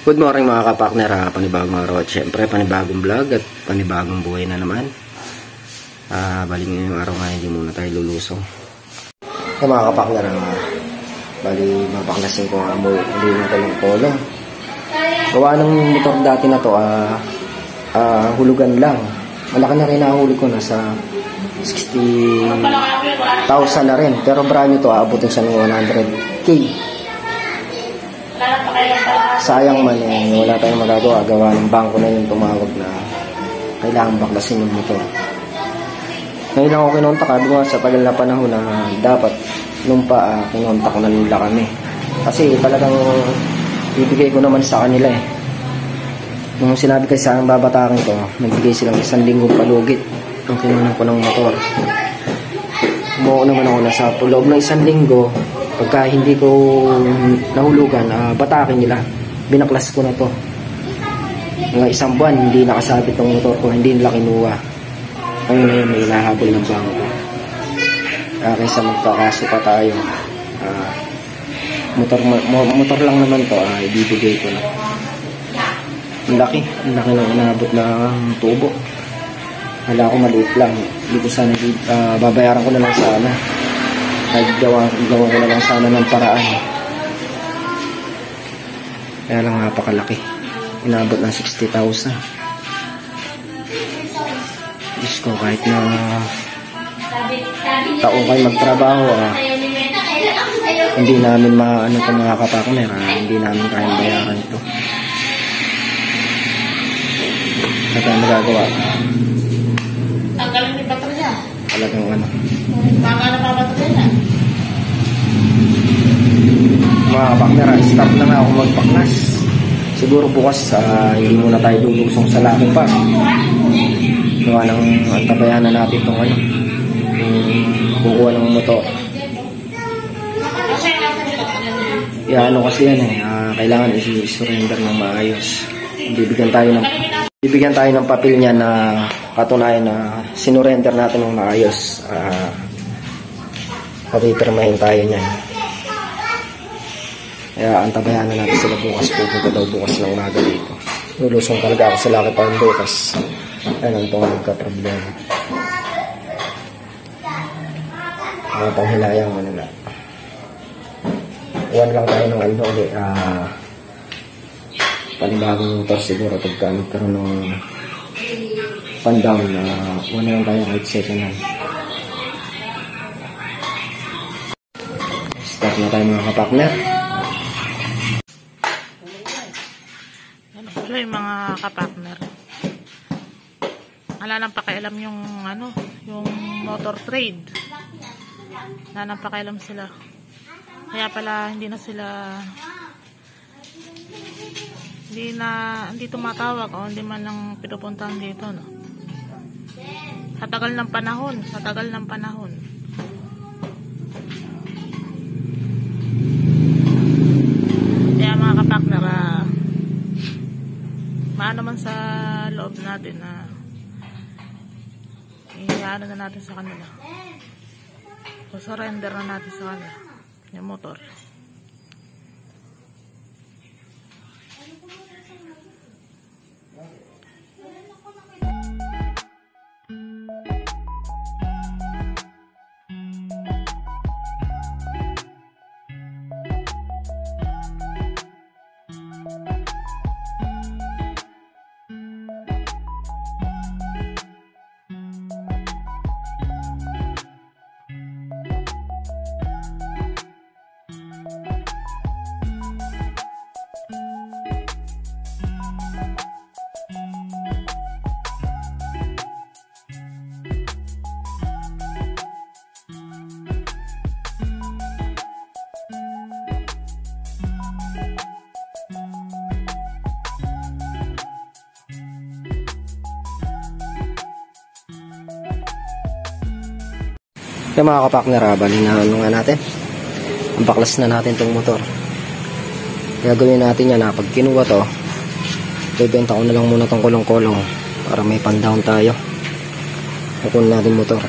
Good morning mga kapakner, panibagong araw at syempre panibagong vlog at panibagong buhay na naman. Bali ngayong araw nga hindi muna tayo lulusong. Mga kapakner, bali mabaklasin ko nga muli ng kolong-kolong. Gawa ng motor dati na to, hulugan lang. Malaki na rin nahuli ko, nasa 60,000 na rin. Pero brand new to, aabutin siya ng 100K. Sayang man wala tayong magagawa, gawa ng bangko na yung tumawag na kailangan baklasin yung motor. Ngayon lang ako kinontak, sabi ko sa tagal na panahon na dapat nung pa kinontak ko na nila kami. Kasi talagang ibigay ko naman sa kanila eh. Nung sinabi kasi sa aking babatakin ko, nagbigay silang 1 linggong palugit nung kinunan ko ng motor. Umuo naman ako na sa loob ng 1 linggo. Pagka hindi ko nahulugan, batakin nila. Binaklas ko na to. Mga 1 buwan, hindi nakasabit ng motor ko, hindi nila kinuha. Ngayon na yun, may inahabol ng bangko. Kaysa magkakaso pa tayo. Motor lang naman to, ibibigay ko na. Ang laki na inabot ng tubo. Hala ko maliit lang. Hindi ko sana, babayaran ko na lang sana. Gawa ko na lang sana ng paraan. Kaya lang napakalaki. Inabot ng 60,000. Diyos ko, kahit na taong kayo magtrabaho, hindi namin maano ito mga kapakner, hindi namin kayang bayaran ito. Sa tayo magagawa. Ang galing ni Bato niya. Talagang ano. Baka na pa Bato niya. Mga kapakner, stop na nga ako magbaklas. Siguro bukas, hindi muna tayo lulusong sa laki pa. Gawa ng antabayanan natin itong ano, kukuha ng motor. Ano kasi yan eh, kailangan i-surrender ng maayos. Bibigyan tayo ng papel niya na katunayan na sinurrender natin ng maayos. Papipirmahin tayo niyan. Kaya antabayanan natin sila bukas. Pupunta daw bukas ng umaga dito. Lulusong talaga ako sa Lucky Farm bukas. Ayun ang itong nagka-problema. Mga panghilayang manila. Uwan lang tayo ng ano ulit. Panibagong motor siguro pagka nagkaroon ng pan-down na uwan lang tayo kahit second hand. Start na tayo mga kapakner. Ano pala yung mga kapakner? Wala nang pakialam yung ano, yung motor trade. Wala nang pakialam sila. Kaya pala hindi tumatawag o hindi man lang pinupuntahan dito, no. Sa tagal ng panahon. Kaya mga kapakner, maano man sa loob natin na iyaano na natin sa kanila. So, surrender na natin sa kanila yung motor. Kaya mga kapakner, bali na ano nga natin, ang baklas na natin itong motor. Kaya gawin natin yan, pag kinuha to, ibenta ko na lang muna itong kulong-kulong para may pan-down tayo. Kukunin natin motor.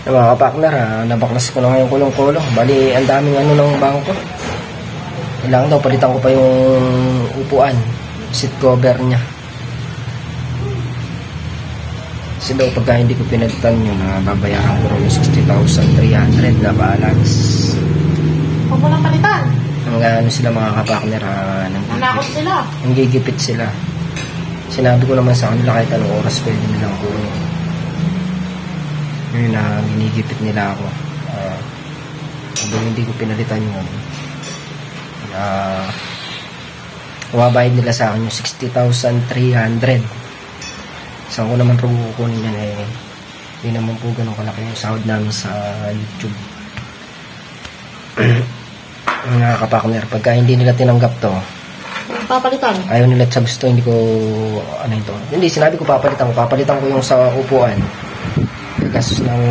Mga kapakner, nabaklas ko na ngayon kulong-kulong. Bali, ang daming ano ng bangko. Kailangan daw, palitan ko pa yung upuan. Seat cover niya. Kasi daw, pagka hindi ko pinalitan yun, babayaran ko rin yung 60,300 na balance. Huwag mo lang palitan. Hanggang ano sila mga kapakner, Nanakot sila. nanggigipit sila. Sinabi ko naman sa kanila kahit anong oras pwede nilang kunin. Ngayon na ginigipit nila ako. Kung hindi ko pinalitan yun, bumabayad nila sa akin yung 60,300. Saan ko naman kukunin yan eh. Hindi naman po ganun kalaki yung sahod namin sa YouTube. Mga kapakner, pagka hindi nila tinanggap to, Papalitan. ayaw nila sa gusto, hindi ko ano ito. Hindi, sinabi ko papalitan ko yung sa upuan. Gastos ng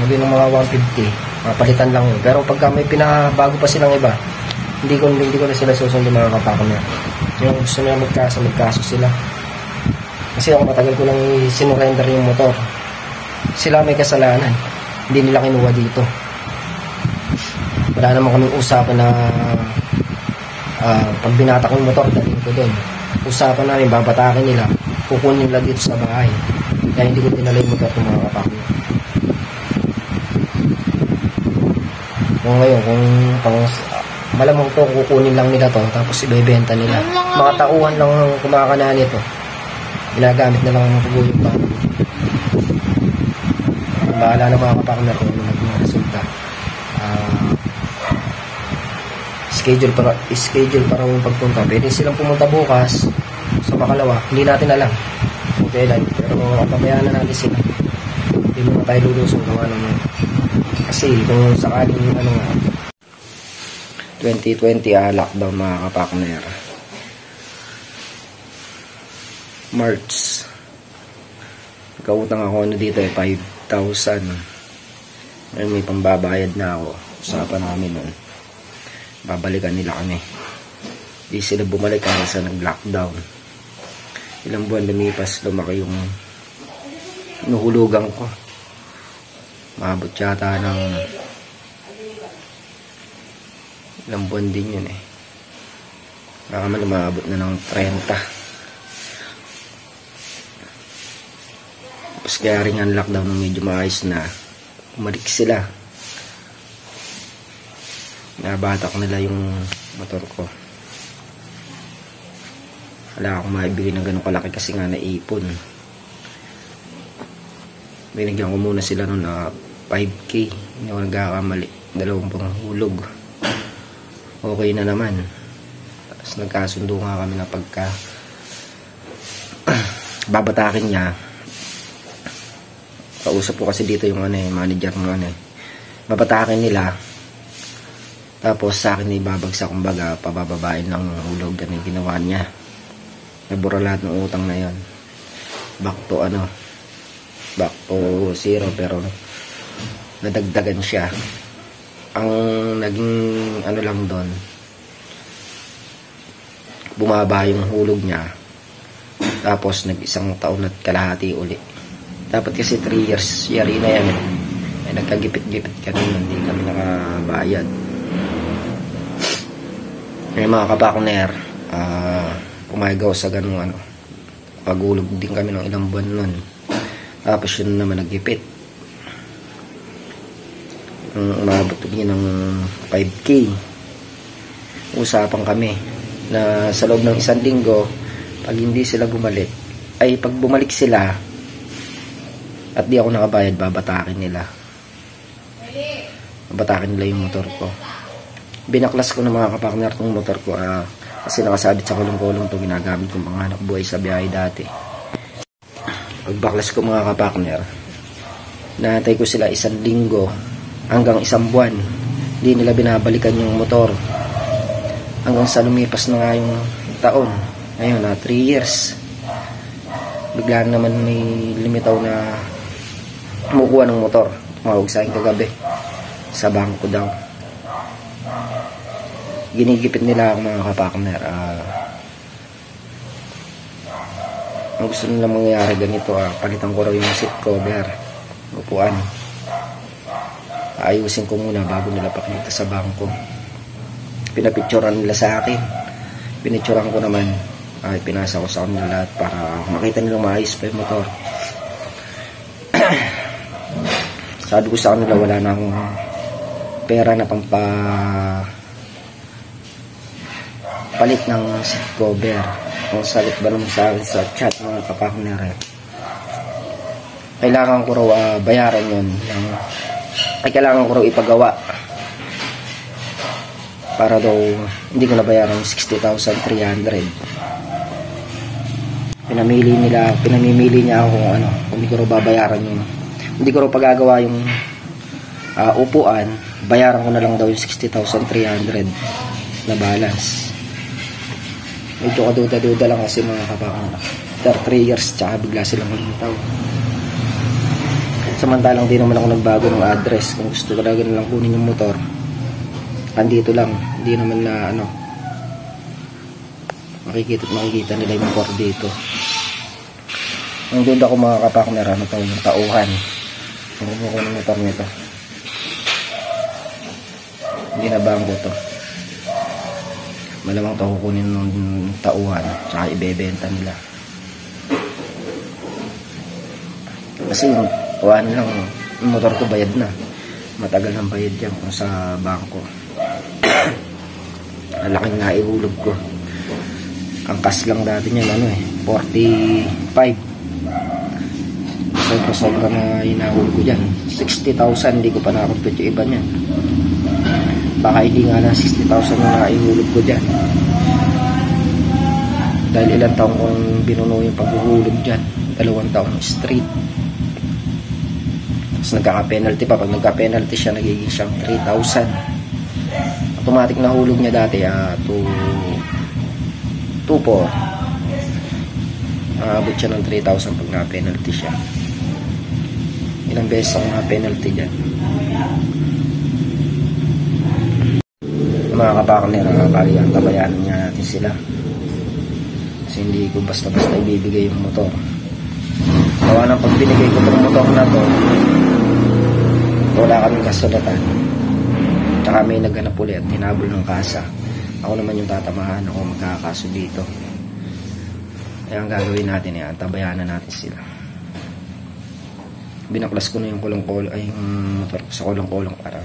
hindi ng mga 150, papalitan lang yun. Pero pagka may pinabago pa silang iba, hindi ko na sila susundin mga kapakner. Yung gusto nila magkaso sila. Kasi ako matagal ko lang sinurrender yung motor. Sila may kasalanan, hindi nila kinuha dito. Wala naman kaming usapan na pag binata ko yung motor, dalhin ko doon. Usapan namin, babatakin nila, kukunin nila dito sa bahay. Kaya hindi ko dinala yung motor ng mga kapakner. Kung ngayon, kung malamang to, kukunin lang nila to, tapos ibebenta nila. Mga tauhan lang ang kumakana nito. Ginagamit na lang ang pagulong pa. Bahala na mga kapakner kung ano naging resulta. Schedule para yung pagpunta. Pwede silang pumunta bukas sa Makalawa. Hindi natin alam kung kailan. Pero pabayaan na natin sila. Hindi mo na tayo lulusong gawa naman. Kasi kung sakaling 2020 lockdown mga kapakner. March. Nagkautang ako dito 5,000. Ngayon may pambabayad na ako. Usapan namin nun. Babalikan nila kami. Di sila bumalik kasi sa nag-lockdown. Ilang buwan lumipas, lumaki yung inuhulugan ko. Maabot yata ng ilang buwan din yun eh. Baka man lumabot na ng 30. Tapos kaya rin ang lockdown ng medyo maayos na umalik sila. Nabatak nila yung motor ko. Wala akong maibigay ng ganun kalaki kasi nga naipon. Binigyan ko muna sila nun na 5K. Hindi ako nagkakamali. 2 panghulog. Okay na naman. Tapos nagkasundo nga kami na pagka babatakin niya. Kausap ko kasi dito yung manager ng babatakin nila. Tapos sa akin ibabagsak, kumbaga pabababain lang ng hulog. Ganun ginawa niya. Nabura lahat ng utang na yon. Back to zero, pero nadagdagan siya. Ang naging lang doon, bumaba yung hulog niya. Tapos nag-1 taon at kalahati uli. Dapat kasi 3 years yari na yan. Ay nagkagipit-gipit kami, hindi kami nakabayad. May mga kapakner, pumayagaw sa ganung pagulog din kami ng ilang buwan nun. Tapos yun naman nagipit. Umabot din ng 5K. Usapan kami na sa loob ng 1 linggo, pag hindi sila bumalik, ay pag bumalik sila at di ako nakabayad, babatakin nila. Babatakin nila yung motor ko. Binaklas ko ng mga kapakner tong motor ko kasi nakasabit sa kulong-kulong to, ginagamit kong mga anak buhay sa biyahe dati. Pagbaklas ko mga kapakner, naantay ko sila 1 linggo hanggang 1 buwan. Hindi nila binabalikan yung motor hanggang sa lumipas na nga yung taon. Ngayon 3 years. Bigla naman may limitaw na kumukuha ng motor. Tumawag sa akin kagabi sa bangko daw. Ginigipit nila ako mga kapakner. Ang gusto nila mangyayari ganito, palitan ko raw yung seat cover, upuan. Ayusin ko muna bago nila pakita sa bangko. Pinapicturan nila sa akin. Pinicturan ko naman. Ay, pinasa ko sa kanila lahat para makita nilang maayos pa yung motor. Sabi ko sa kanila wala na akong pera na palit ng seat cover. Kung salit ba naman sa akin sa chat mga kapakner, kailangan ko raw bayaran yun. Kailangan ko raw ipagawa para daw hindi ko nabayaran 60,300. Pinamimili niya ako kung hindi ko raw babayaran yung, hindi ko raw pagagawa yung upuan, bayaran ko na lang daw yung 60,300 na balance. Medyo kaduda-duda lang kasi mga kapakang after 3 years tsaka bigla silang lumitaw. Samantalang di naman ako nagbago ng address. Kung gusto talaga nilang kunin yung motor, andito lang, hindi naman na makikita nila yung motor dito. Ang duda ko mga kapakner, yung tauhan. Kung ko ng motor nito, hindi na bangko to. Malamang pa kukunin ng tauhan tsaka ibebenta nila. Kasi yung lang, yung motor ko bayad na. Matagal nang bayad yan kung sa bangko. Malaking naihulog ko. Ang kas lang dati niyan 45. Sobra na hinahulog ko dyan. 60,000, hindi ko pa nakakumpit yung iba niyan. Baka hindi nga na 60,000 na naihulog ko dyan. Dahil ilang taong kong binuno yung paghuhulog dyan. 2 taong straight. Tapos nagkaka-penalty pa. Pag nagka-penalty siya, nagiging siyang 3,000. Automatic na hulog niya dati 2,400. Abot siya ng 3,000 pag na-penalty siya. Ilang beses ang na-penalty dyan. Mga kapakner, bali ang tabayanan niya natin sila. Kasi hindi ko basta-basta ibibigay yung motor. Gawa ng pag binigay ko itong motor na to, wala kaming kasulatan. Tsaka may naghanap ulit at tinabol ng kasa. Ako naman yung tatamahan, ako magkakaso dito. Kaya ang gagawin natin yan, tabayanan natin sila. Binaklas ko na yung kulong-kulong, ay yung motor ko sa kulong-kulong para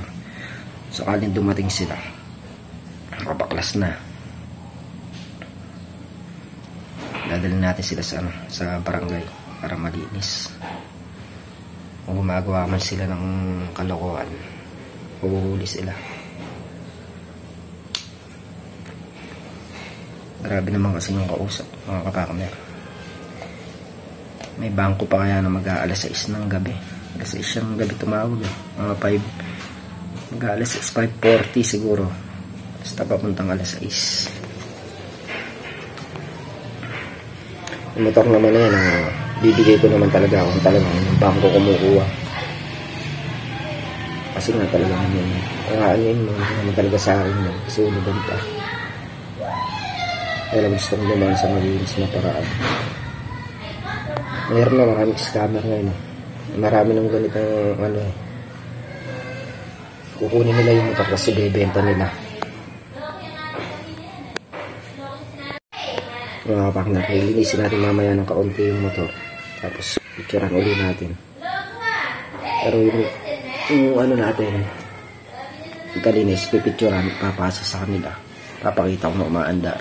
sakaling dumating sila, nakabaklas na. Dadalhin natin sila sa barangay para malinis. Kung gumagawa man sila ng kalokohan, huhuli sila. Grabe naman kasi yung kausap, mga kapakmer. May bangko pa kaya na mag-aalas 6 ng gabi. Alas 6 ng gabi tumawag. Mga 5. Mag-aalas 6, 5:40 siguro. Basta papuntang alas 6. Yung motor naman na yan, bibigay ko naman talaga kung talagang yung bangko kumukuha. Kasi nga talagang yun. Kaya yun, naman talaga sa akin yun. Kasi uliban pa. Kaya lang gusto kong naman sa malinis na paraan. Mayroon na maraming scammer ngayon. Marami ng ganitong kukunin nila yung motor kasi bebenta nila. Mga kapakner, linisin natin mamaya ng kaunti yung motor. Tapos picturean uli natin. Pero yung natin, kalinis, pipicturean, papasa sa kanila. Papakita ko na umaandar.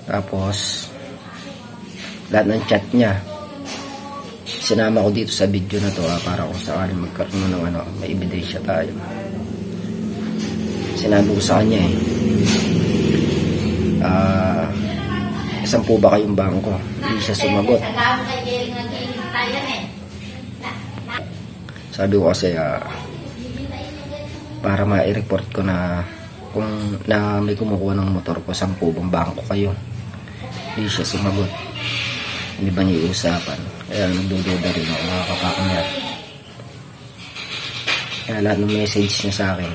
Tapos lahat ng chat niya sinama ko dito sa video na to para kung sakaling magkaroon ng may ebidensya tayo. Sinabi ko sa kanya saan po ba kayong bangko? Hindi siya sumagot. Sabi ko kasi para ma-report ko na kung may kumukuha ng motor ko, saan po bang bangko kayo? Hindi siya sumagot. Hindi ba niya iusapan? Kaya nagdududa rin ako, mga kapakmer. Kaya lahat ng message niya sa akin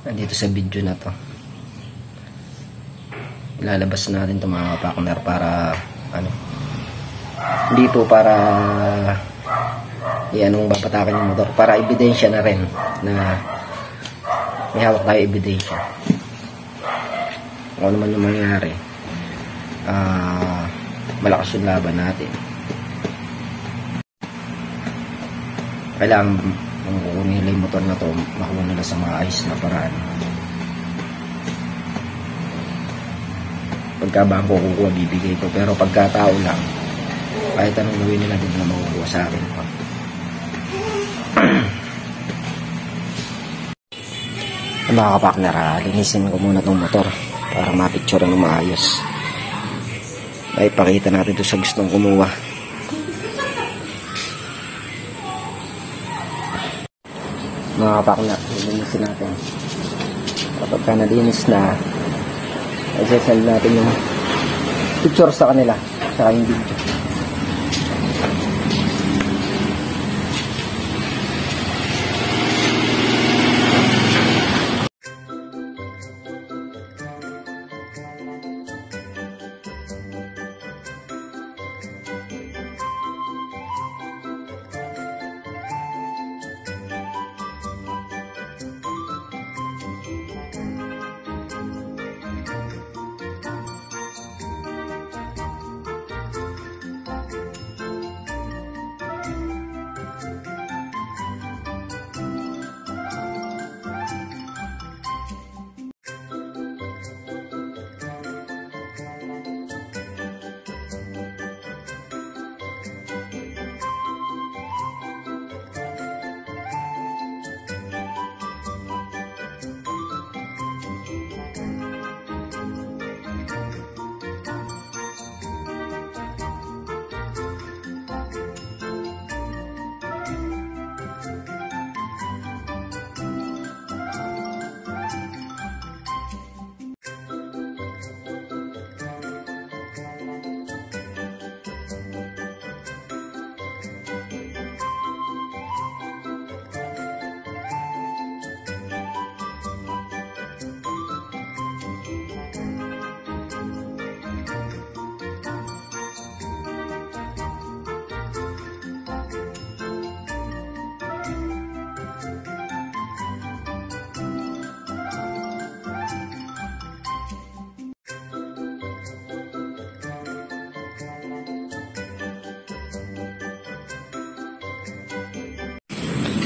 nandito sa video na to. Ilalabas natin ito, mga kapakmer, para hindi po para Iyan ang papatakin yung motor para ebidensya na rin na may hawak tayo ebidensya. Kung ano man yung mangyari, malakas yung laban natin. Kailangan kung kukunin nila yung motor na to, makuha nila sa maayos na paraan. Pagka bangko kukuha, bibigay ko. Pero pagka tao lang, kahit anong gawin nila, din na makukuha sa akin pa. Mga kapakner, linisin ko muna itong motor para mapicture ng maayos. Ay pakita natin ito sa gustong kumuha. Mga kapakner, linisin natin. Kapag ka nalinis na, ay sasend natin yung picture sa kanila saka yung video.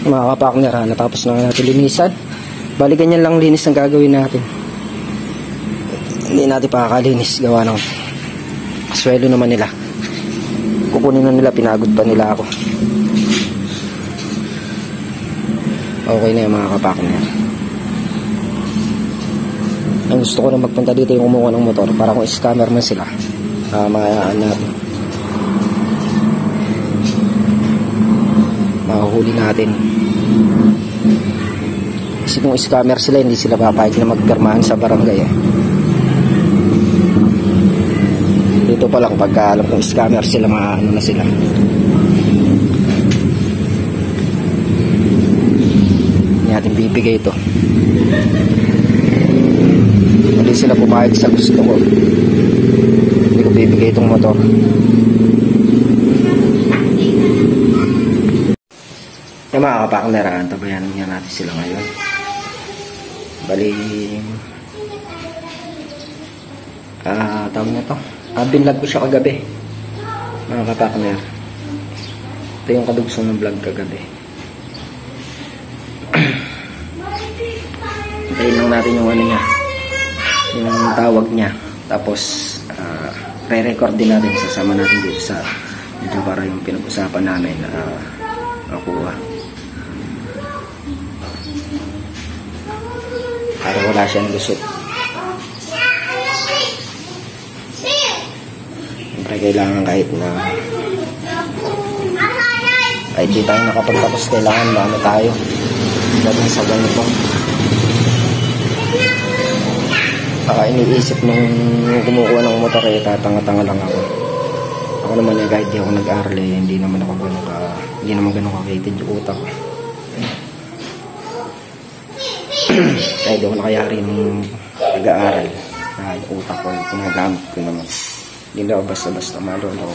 Mga kapakner, natapos na natin linisan. Bali ganyan lang linis ang gagawin natin. Hindi natin pakakalinis, gawa ng kaswelo naman nila. Kukunin na nila, pinagod pa nila ako. Okay na yung mga kapakner. Ang gusto ko na magpunta dito yung kumuha ng motor para kung scammer man sila, mga natin, mahuhuli natin. Kasi kung scammer sila, hindi sila papayag na magpirmahan sa barangay Dito pa lang pagka alam kung scammer sila, ano na sila. Hindi natin bibigay ito. Hindi sila pumayag sa gusto ko. Hindi ko bibigay itong motor. Yung mga kapakner, tabayanan nga natin sila ngayon. Bali, tawag na to. Binlog ko siya kagabi. Mga kapakner. Ito yung kadugsong ng vlog kagabi. Hintayin lang natin yung ano niya. Yung tawag niya. Tapos, re-record din natin. Sasama natin dito sa video para yung pinag-usapan namin nakuha. Para wala siyang lusot. Siyempre kailangan kahit di tayo nakapagtapos, kailangan maano tayo dahil sa ganito. Baka iniisip nung kumukuha ng motor tatanga-tanga lang ako. Ako naman kahit di ako nag-aaral hindi naman ganun ka-rated yung utak ko. Kahit di ako nakayari nung nag-aaral, yung utak ko, pinagamit ko naman. Hindi na ako basta-basta malolo.